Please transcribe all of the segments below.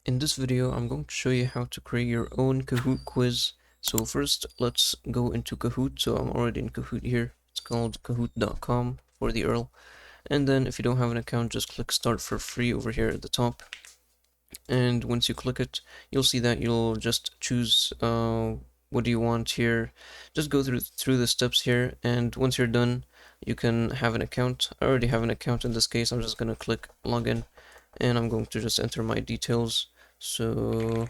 In this video, I'm going to show you how to create your own Kahoot quiz. So first, let's go into Kahoot. So I'm already in Kahoot here. It's called kahoot.com for the URL. And then if you don't have an account, just click start for free over here at the top. And once you click it, you'll see that you'll just choose what do you want here. Just go through the steps here, and once you're done, you can have an account. I already have an account in this case. I'm just gonna click login, and I'm going to just enter my details. So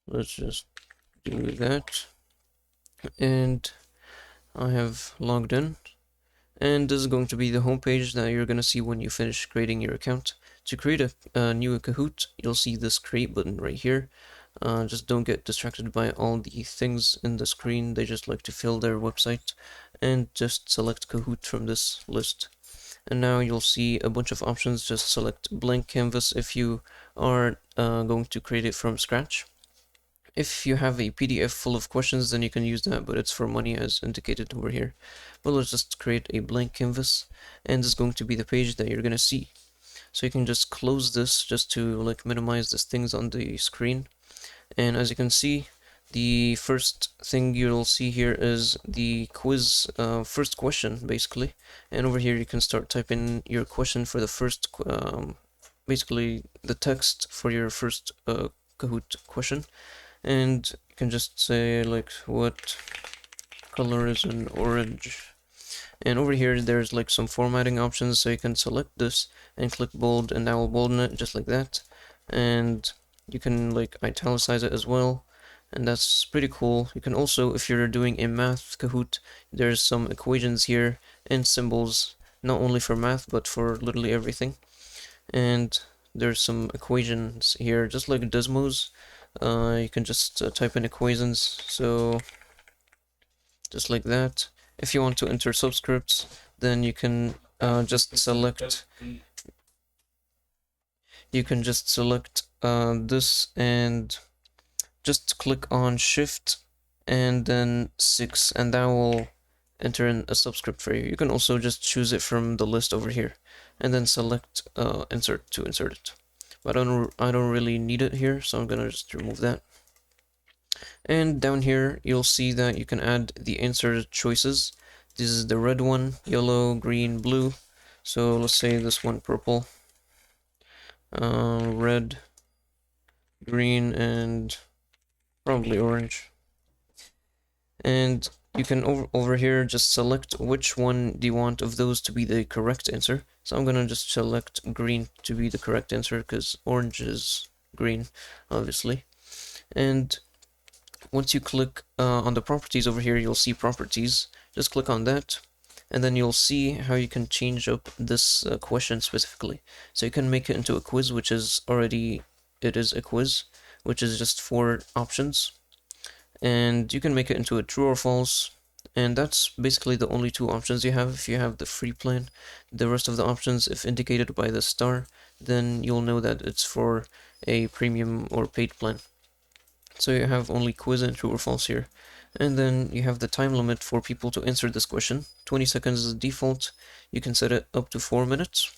let's just do that, and I have logged in. And this is going to be the homepage that you're going to see when you finish creating your account. To create a new Kahoot, you'll see this create button right here. Just don't get distracted by all the things in the screen. They just like to fill their website, and just select Kahoot from this list. And now you'll see a bunch of options. Just select blank canvas if you are going to create it from scratch. If you have a PDF full of questions, then you can use that, but it's for money as indicated over here. But let's just create a blank canvas, and this is going to be the page that you're going to see. So you can just close this just to like minimize these things on the screen. And as you can see, the first thing you'll see here is the quiz first question, basically. And over here you can start typing your question for the first, basically the text for your first Kahoot question. And you can just say like, what color is an orange? And over here there's like some formatting options, so you can select this and click bold, and that will bolden it just like that. And you can like italicize it as well, and that's pretty cool. You can also, if you're doing a math Kahoot, there's some equations here and symbols, not only for math but for literally everything. And there's some equations here, just like Desmos. You can just type in equations, so just like that. If you want to enter subscripts, then you can just select this, and just click on shift and then 6, and that will enter in a subscript for you. You can also just choose it from the list over here and then select insert to insert it. But I don't really need it here, so I'm gonna just remove that. And down here you'll see that you can add the answer choices. This is the red one, yellow, green, blue. So let's say this one purple, red, green, and probably orange. And you can over here just select which one do you want of those to be the correct answer. So I'm gonna just select green to be the correct answer because orange is green, obviously. And once you click on the properties over here, you'll see properties. Just click on that, and then you'll see how you can change up this question specifically. So you can make it into a quiz, which is already, it is a quiz, which is just 4 options. And you can make it into a true or false, and that's basically the only 2 options you have if you have the free plan. The rest of the options, if indicated by the star, then you'll know that it's for a premium or paid plan. So you have only quiz and true or false here. And then you have the time limit for people to answer this question. 20 seconds is the default. You can set it up to 4 minutes.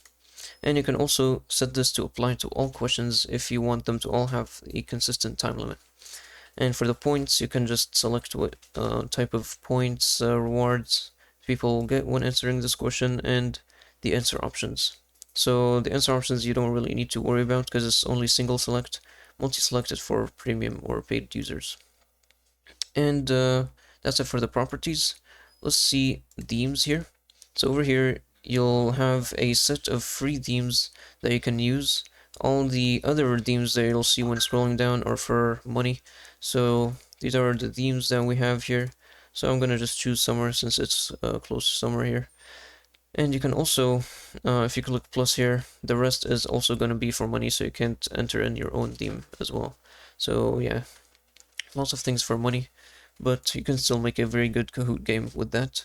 And you can also set this to apply to all questions if you want them to all have a consistent time limit. And for the points, you can just select what type of points, rewards people get when answering this question, and the answer options. So the answer options you don't really need to worry about because it's only single select. Multi-select is for premium or paid users. And that's it for the properties. Let's see themes here. So over here, you'll have a set of free themes that you can use. All the other themes that you'll see when scrolling down are for money. So these are the themes that we have here. So I'm gonna just choose summer since it's close to summer here. And you can also, if you click plus here, the rest is also gonna be for money, so you can't enter in your own theme as well. So yeah, lots of things for money, but you can still make a very good Kahoot game with that.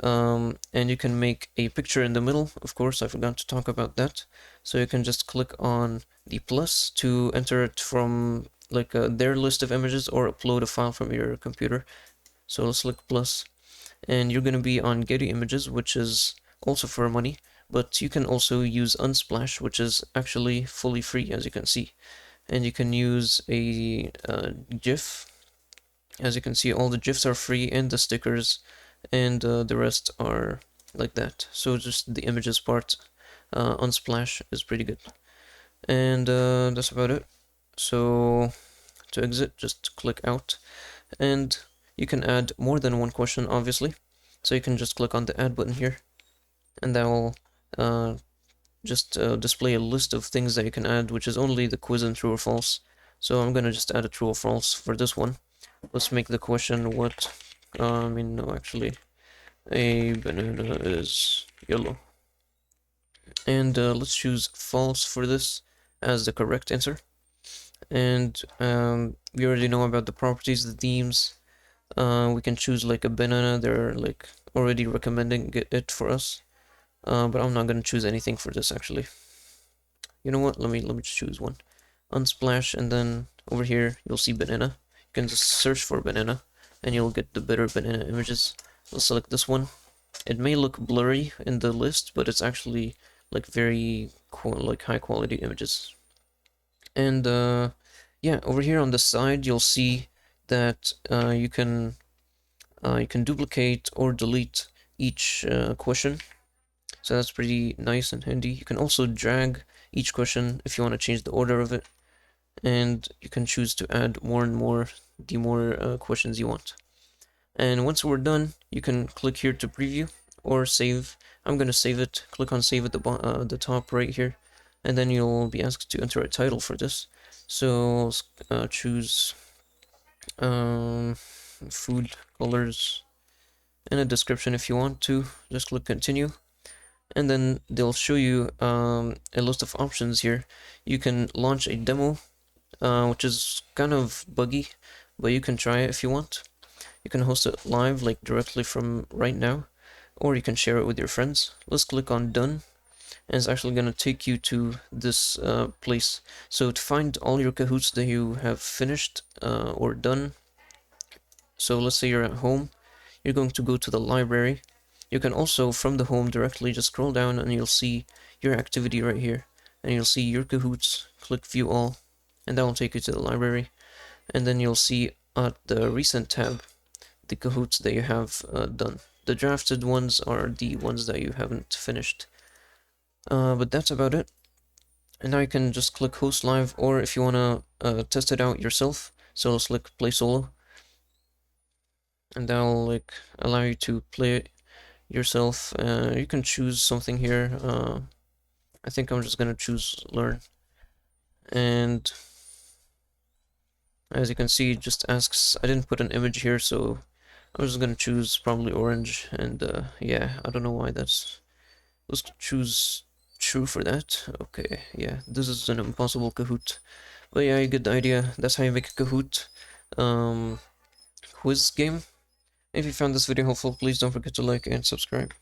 And you can make a picture in the middle. Of course, I forgot to talk about that. So you can just click on the plus to enter it from like their list of images, or upload a file from your computer. So let's click plus, and you're going to be on Getty Images, which is also for money, but you can also use Unsplash, which is actually fully free, as you can see. And you can use a GIF. As you can see, all the GIFs are free and the stickers, and the rest are like that. So just the images part, Unsplash is pretty good. And that's about it. So to exit, just click out, and you can add more than one question, obviously. So you can just click on the add button here, and that will just display a list of things that you can add, which is only the quiz and true or false. So I'm gonna just add a true or false for this one. Let's make the question what, no, actually, a banana is yellow. And let's choose false for this as the correct answer. And we already know about the properties, the themes. We can choose like a banana, they're like already recommending it for us. But I'm not gonna choose anything for this actually. You know what? Let me just choose one. Unsplash, and then over here you'll see banana. You can just search for banana, and you'll get the better banana images. Let's select this one. It may look blurry in the list, but it's actually like very like high quality images. And yeah, over here on the side you'll see that you can duplicate or delete each question. So that's pretty nice and handy. You can also drag each question if you want to change the order of it, and you can choose to add more and more the more questions you want. And once we're done, you can click here to preview or save. I'm gonna save it. Click on save at the top right here, and then you'll be asked to enter a title for this. So choose food colors and a description if you want to. Just click continue, and then they'll show you a list of options here. You can launch a demo, which is kind of buggy, but you can try it if you want. You can host it live, like directly from right now, or you can share it with your friends. Let's click on done, and it's actually going to take you to this place. So to find all your Kahoots that you have finished or done, so let's say you're at home, you're going to go to the library. You can also, from the home directly, just scroll down and you'll see your activity right here. And you'll see your Kahoots, click view all, and that will take you to the library. And then you'll see at the recent tab, the Kahoots that you have done. The drafted ones are the ones that you haven't finished. But that's about it. And now you can just click host live, or if you want to test it out yourself, so let's click play solo. And that'll like allow you to play it yourself. You can choose something here. I think I'm just gonna choose learn. And as you can see, it just asks, I didn't put an image here, so I'm just gonna choose probably orange. And yeah, I don't know why that's, let's choose true for that. Okay, yeah, this is an impossible Kahoot. But yeah, you get the idea. That's how you make a Kahoot quiz game. If you found this video helpful, please don't forget to like and subscribe.